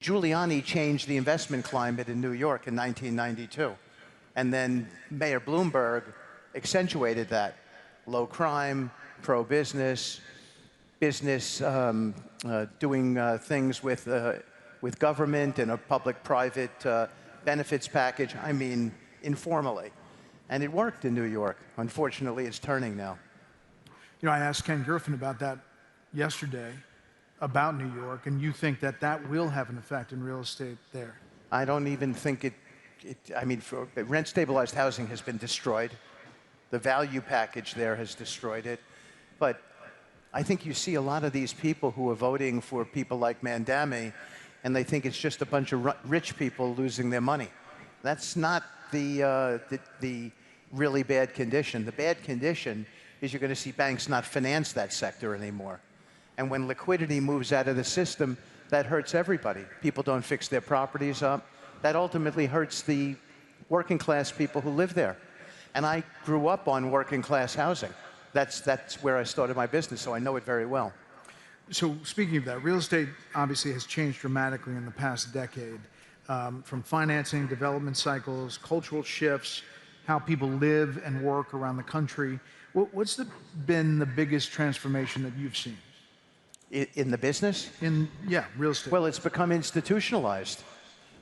Giuliani changed the investment climate in New York in 1992. And then Mayor Bloomberg accentuated that. Low crime, pro-business, business doing things with government and a public-private benefits package, I mean, informally. And it worked in New York. Unfortunately, it's turning now. You know, I asked Ken Griffin about that yesterday, about New York, and you think that that will have an effect in real estate there? I don't even think I mean, rent-stabilized housing has been destroyed. The value package there has destroyed it. But I think you see a lot of these people who are voting for people like Mandami, and they think it's just a bunch of rich people losing their money. That's not the really bad condition. The bad condition is you're going to see banks not finance that sector anymore. And when liquidity moves out of the system, that hurts everybody. People don't fix their properties up. That ultimately hurts the working class people who live there. And I grew up on working class housing. That's where I started my business, so I know it very well. So speaking of that, real estate obviously has changed dramatically in the past decade, from financing, development cycles, cultural shifts, how people live and work around the country. What's been the biggest transformation that you've seen? In the business? Yeah, real estate. Well, it's become institutionalized.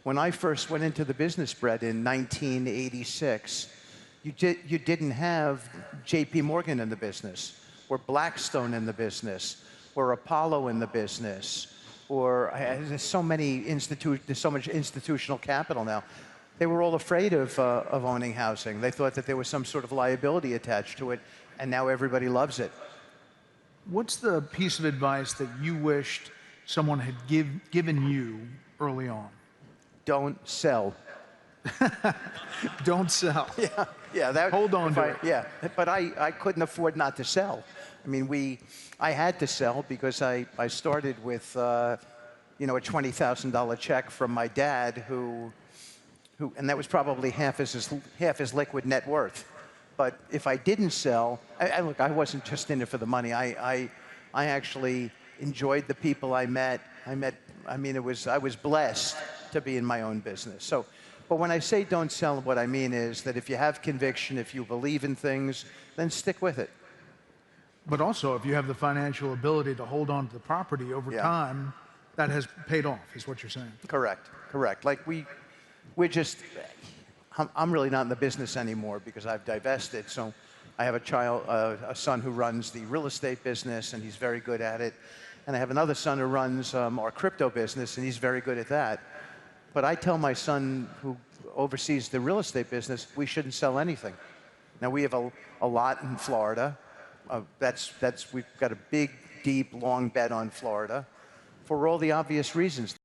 When I first went into the business, Brett, in 1986, you didn't have J.P. Morgan in the business, or Blackstone in the business, or Apollo in the business, or there's so much institutional capital now. They were all afraid of owning housing. They thought that there was some sort of liability attached to it, and now everybody loves it. What's the piece of advice that you wished someone had given you early on? Don't sell. Don't sell. Yeah. Hold on to it. Yeah, but I couldn't afford not to sell. I mean, I had to sell because I started with a $20,000 check from my dad, and that was probably half his liquid net worth. But if I didn't sell, look, I wasn't just in it for the money. I actually enjoyed the people I met. I mean, I was blessed to be in my own business. So, but when I say don't sell, what I mean is that if you have conviction, if you believe in things, then stick with it. But also, if you have the financial ability to hold on to the property over time, that has paid off, is what you're saying. Correct. Like I'm really not in the business anymore because I've divested. So I have a son who runs the real estate business, and he's very good at it. And I have another son who runs our crypto business, and he's very good at that. But I tell my son, who oversees the real estate business, we shouldn't sell anything. Now, we have a lot in Florida. We've got a big, deep, long bet on Florida for all the obvious reasons.